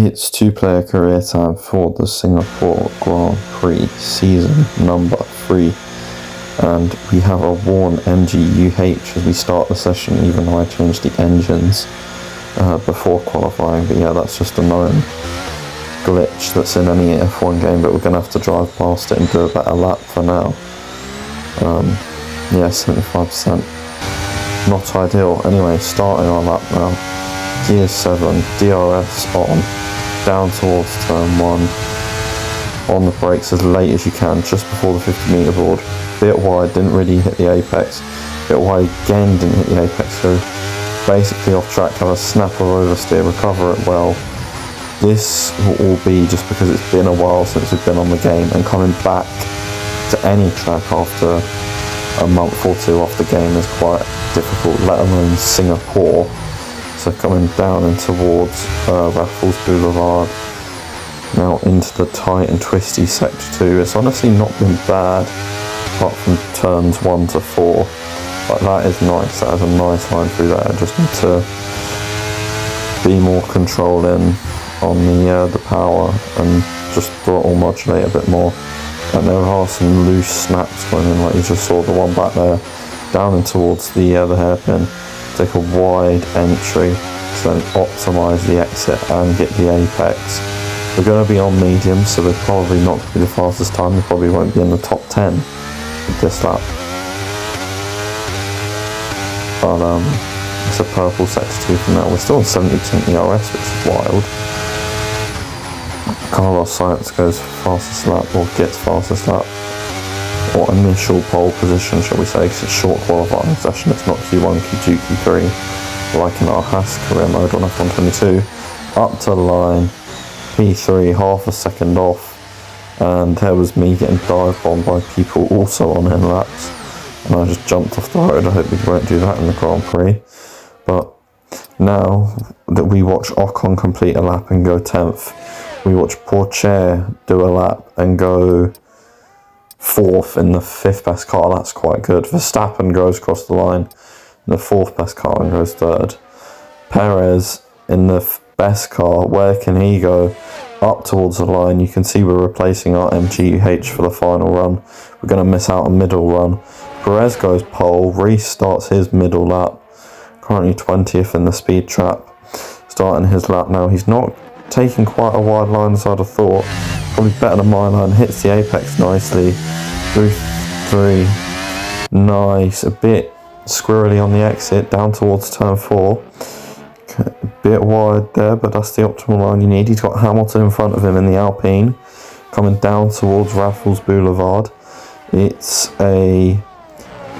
It's two-player career time for the Singapore Grand Prix season number 3, and we have a worn MGUH as we start the session, even though I changed the engines before qualifying. But yeah, that's just a known glitch that's in any F1 game, but we're going to have to drive past it and do a better lap for now. Yeah, 75%. Not ideal. Anyway, starting our lap now. Gear 7, DRS on, down towards turn 1, on the brakes as late as you can, just before the 50 metre board. Bit wide, didn't really hit the apex. Bit wide again, didn't hit the apex, so basically off track, have a snap of oversteer, recover it well. This will all be just because it's been a while since we've been on the game, and coming back to any track after a month or two off the game is quite difficult, let alone Singapore. So coming down and towards Raffles Boulevard, now into the tight and twisty sector 2. It's honestly not been bad, apart from turns 1 to 4. But that is nice, that is a nice line through there. I just need to be more controlling on the power and just throttle modulate a bit more. And there are some loose snaps going in, like you just saw the one back there, down and towards the hairpin. Take a wide entry to then optimise the exit and get the apex. We're going to be on medium, so we're probably not going to be the fastest time. We probably won't be in the top 10 with this lap. But it's a purple sector 2 for now. We're still on 70% ERS, which is wild. Carlos Sainz goes fastest lap, or gets fastest lap, or initial pole position, shall we say, because it's short qualifying session. It's not Q1, Q2, Q3, like in our Haas career mode on F1 22. Up to the line, P3, half a second off, and there was me getting dive bombed by people also on end laps, and I just jumped off the road. I hope we won't do that in the Grand Prix. But now that we watch Ocon complete a lap and go 10th, we watch Pourchaire do a lap and go 4th in the 5th best car. That's quite good. Verstappen goes across the line in the 4th best car and goes 3rd. Perez in the best car, where can he go? Up towards the line. You can see we're replacing our MGUH for the final run. We're going to miss out a middle run. Perez goes pole, restarts his middle lap, currently 20th in the speed trap, starting his lap now. He's not taking quite a wide line as I'd have thought, probably better than my line, hits the apex nicely, through 3, nice, a bit squirrely on the exit, down towards turn 4, a bit wide there, but that's the optimal line you need. He's got Hamilton in front of him in the Alpine, coming down towards Raffles Boulevard. It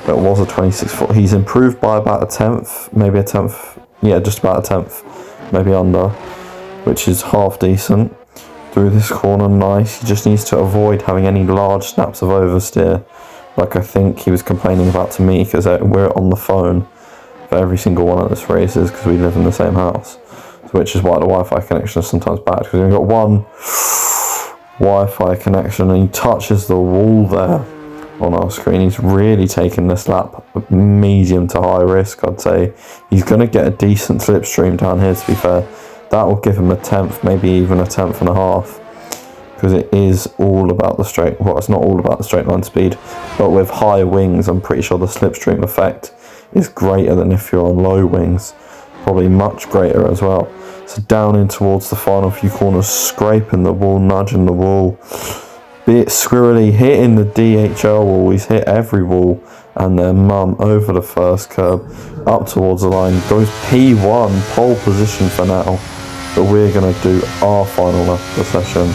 was a 26 foot, he's improved by about a 10th, maybe a 10th, yeah, just about a 10th, maybe under, which is half decent. Through this corner, nice. He just needs to avoid having any large snaps of oversteer, like I think he was complaining about to me, because we're on the phone for every single one of this races because we live in the same house, which is why the Wi-Fi connection is sometimes bad, because we've got one Wi-Fi connection and he touches the wall there on our screen. He's really taken this lap medium to high risk, I'd say. He's going to get a decent slipstream down here, to be fair. That will give him a 10th, maybe even a 10th and a half, because it is all about the straight, well, it's not all about the straight line speed, but with high wings, I'm pretty sure the slipstream effect is greater than if you're on low wings, probably much greater as well. So down in towards the final few corners, scraping the wall, nudging the wall, bit squirrely, hitting the DHL wall. He's hit every wall, and then mum over the first curb, up towards the line, goes P1, pole position for now. But we're going to do our final lap of the session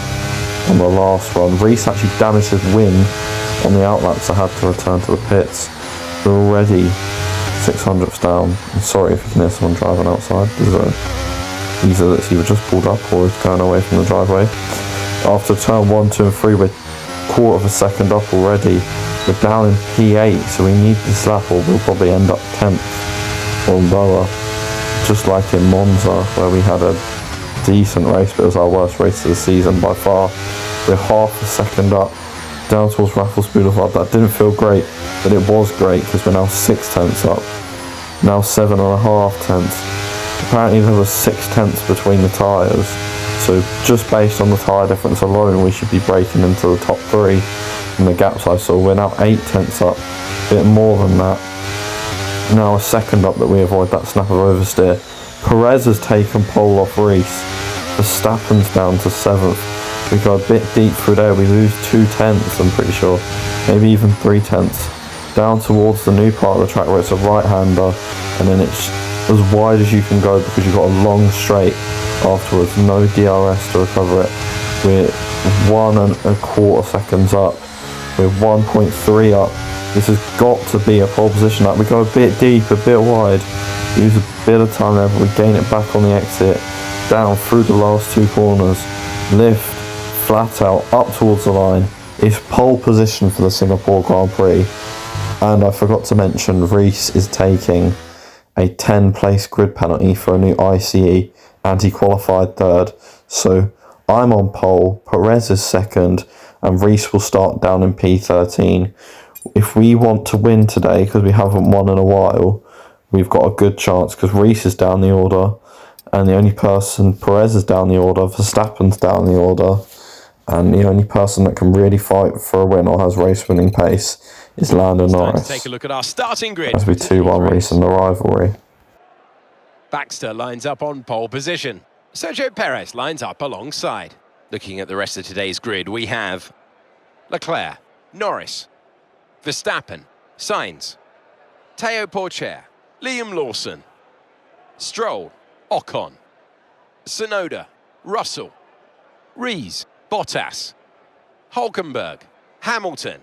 on the last run. Reese actually damaged his wing on the outlap, so had to return to the pits. We're already 600ths down. I'm sorry if you can hear someone driving outside. Either that's either just pulled up or is going away from the driveway. After turn 1, 2 and 3, we're quarter of a second up already. We're down in P8, so we need this lap or we'll probably end up 10th or lower. Just like in Monza, where we had a decent race, but it was our worst race of the season by far. We're half a second up, down towards Raffles Boulevard. That didn't feel great, but it was great because we're now 6 tenths up, now 7.5 tenths. Apparently there was 6 tenths between the tyres, So just based on the tyre difference alone, we should be breaking into the top 3 in the gaps I saw. We're now 8 tenths up, a bit more than that. Now a second up that we avoid that snap of oversteer. Perez has taken pole off Rees. Verstappen's down to 7th. We go a bit deep through there, we lose 2 tenths, I'm pretty sure. Maybe even 3 tenths. Down towards the new part of the track where it's a right-hander, and then it's as wide as you can go because you've got a long straight afterwards, no DRS to recover it. We're 1.25 seconds up. We're 1.3 up. This has got to be a pole position lap. We go a bit deep, a bit wide, use a bit of time there, but we gain it back on the exit, down through the last 2 corners, lift, flat out, up towards the line. It's pole position for the Singapore Grand Prix. And I forgot to mention, Rees is taking a 10-place grid penalty for a new ICE, and he qualified 3rd. So I'm on pole, Perez is 2nd, and Rees will start down in P13. If we want to win today, because we haven't won in a while, we've got a good chance, because Rees is down the order, and the only person, Perez is down the order, Verstappen's down the order, and the only person that can really fight for a win or has race-winning pace is Lando Norris. Take a look at our starting grid. As we 2-1 Rees in the rivalry. Baxter lines up on pole position. Sergio Perez lines up alongside. Looking at the rest of today's grid, we have Leclerc, Norris, Verstappen, Sainz, Teo Porcher, Liam Lawson, Stroll, Ocon, Tsunoda, Russell, Rees, Bottas, Hulkenberg, Hamilton,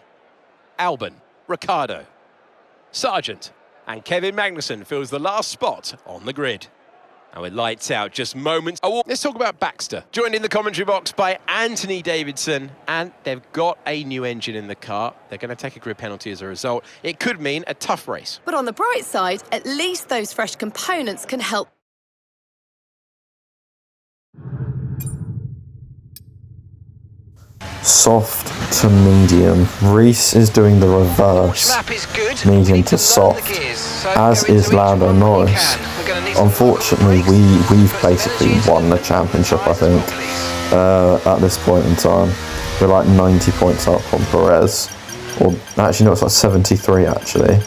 Albon, Ricciardo, Sargent, and Kevin Magnussen fills the last spot on the grid. And with lights out, just moments. Oh, let's talk about Baxter. Joined in the commentary box by Anthony Davidson, and they've got a new engine in the car. They're going to take a grid penalty as a result. It could mean a tough race. But on the bright side, at least those fresh components can help. Soft to medium. Rees is doing the reverse. Medium to soft, as is Lando Norris. Unfortunately, we've basically won the championship, I think, at this point in time. We're like 90 points up on Perez. Or actually, no, it's like 73 actually.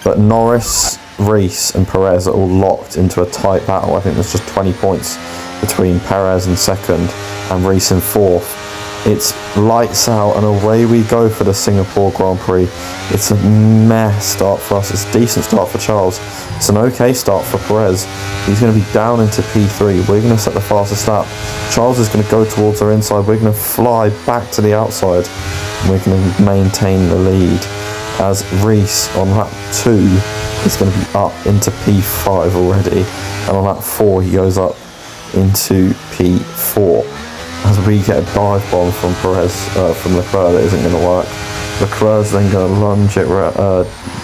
But Norris, Rees and Perez are all locked into a tight battle. I think there's just 20 points between Perez in 2nd and Rees in 4th. It's lights out and away we go for the Singapore Grand Prix. It's a mess start for us. It's a decent start for Charles. It's an okay start for Perez. He's going to be down into P3. We're going to set the fastest lap. Charles is going to go towards our inside. We're going to fly back to the outside. And we're going to maintain the lead. As Rees on lap 2 is going to be up into P5 already. And on lap 4 he goes up into P4. As we get a dive bomb from Perez, from Leclerc, that isn't going to work. Leclerc's then going to lunge it,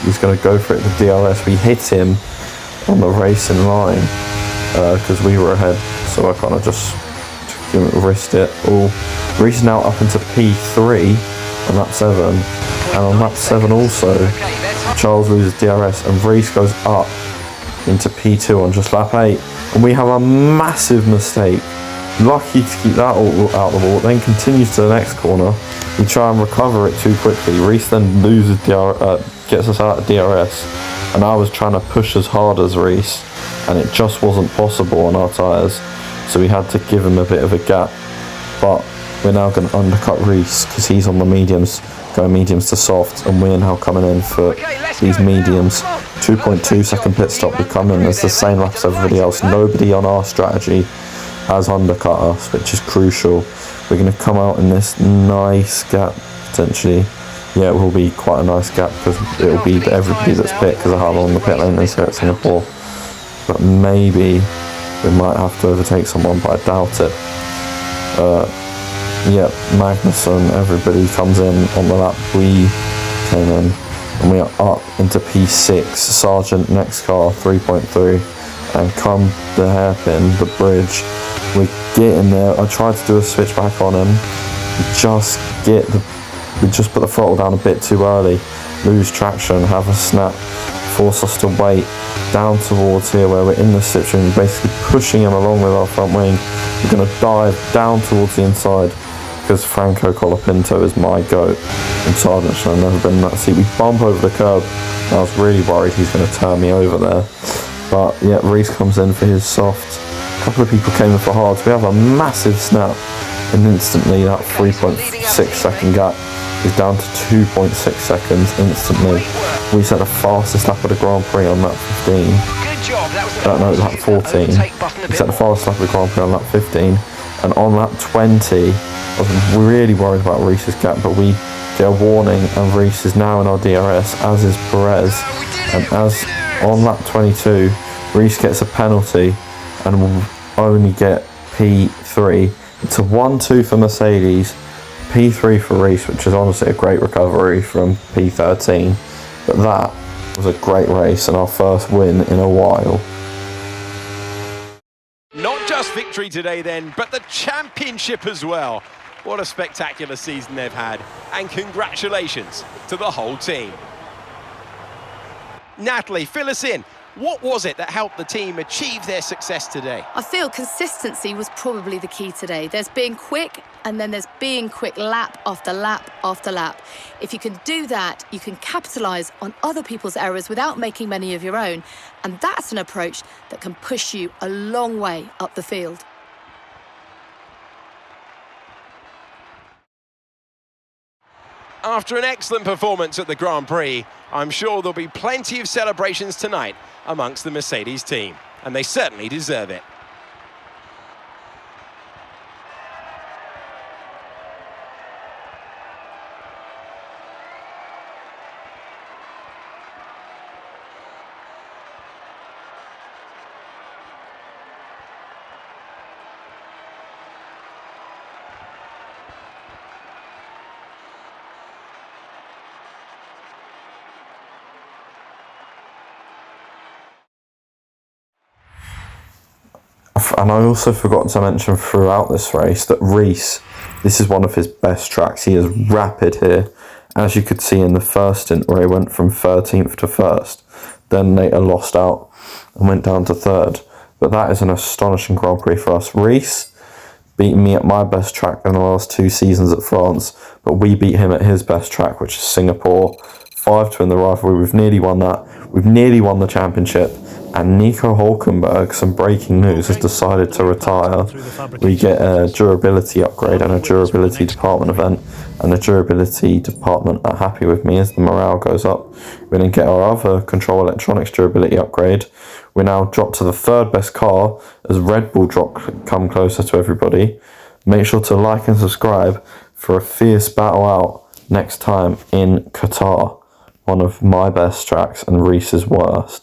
he's going to go for it to DRS. We hit him on the racing line because we were ahead, so I kind of just risked it all. Rees now up into P3 on lap 7, and on lap 7 also, Charles loses DRS and Rees goes up into P2 on just lap 8, and we have a massive mistake. Lucky to keep that all out of the wall, then continues to the next corner. We try and recover it too quickly. Rees then loses gets us out of DRS, and I was trying to push as hard as Rees, and it just wasn't possible on our tyres, so we had to give him a bit of a gap. But we're now going to undercut Rees because he's on the mediums, going mediums to soft, and we're now coming in for these mediums. 2.2 second pit stop, we come in as the same lap as everybody else. Nobody on our strategy has undercut us, which is crucial. We're going to come out in this nice gap, potentially. Yeah, it will be quite a nice gap because it will be everybody that's pit, because of how long the pit lane is here at Singapore. But maybe we might have to overtake someone, but I doubt it. Yeah, Magnussen, everybody comes in on the lap we came in, and we are up into P6. Sargent, next car, 3.3, and come the hairpin, the bridge. We get in there. I tried to do a switch back on him. We just put the throttle down a bit too early, lose traction, have a snap force us to wait down towards here where we're in the situation, basically pushing him along with our front wing. We're going to dive down towards the inside because Franco Colapinto is my goat in Sargent. I've never been in that seat. We bump over the curb. I was really worried he's going to turn me over there. But yeah, Reece comes in for his soft. A couple of people came in for hards. We have a massive snap, and instantly that 3.6 second gap is down to 2.6 seconds instantly. We set the fastest lap of the Grand Prix on lap 15. No, lap 14. We set the fastest lap of the Grand Prix on lap 15. And on lap 20, I was really worried about Reece's gap, but we get a warning and Reece is now in our DRS, as is Perez. And as on lap 22, Reece gets a penalty and will only get P3. It's a 1-2 for Mercedes, P3 for Reece, which is honestly a great recovery from P13. But that was a great race and our first win in a while. Not just victory today then, but the championship as well. What a spectacular season they've had, and congratulations to the whole team. Natalie, fill us in. What was it that helped the team achieve their success today? I feel consistency was probably the key today. There's being quick, and then there's being quick lap after lap after lap. If you can do that, you can capitalise on other people's errors without making many of your own. And that's an approach that can push you a long way up the field. After an excellent performance at the Grand Prix, I'm sure there'll be plenty of celebrations tonight amongst the Mercedes team, and they certainly deserve it. And I also forgot to mention throughout this race that Reece, this is one of his best tracks. He is rapid here, as you could see in the first stint where he went from 13th to 1st. Then later lost out and went down to 3rd. But that is an astonishing Grand Prix for us. Reece beat me at my best track in the last 2 seasons at France, but we beat him at his best track, which is Singapore. 5-2 in the rivalry. We've nearly won that. We've nearly won the championship. And Nico Hülkenberg, some breaking news, has decided to retire. We get a durability upgrade and a durability department event, and the durability department are happy with me as the morale goes up. We then get our other control electronics durability upgrade. We now drop to the 3rd best car as Red Bull come closer to everybody. Make sure to like and subscribe for a fierce battle out next time in Qatar, one of my best tracks and Reece's worst.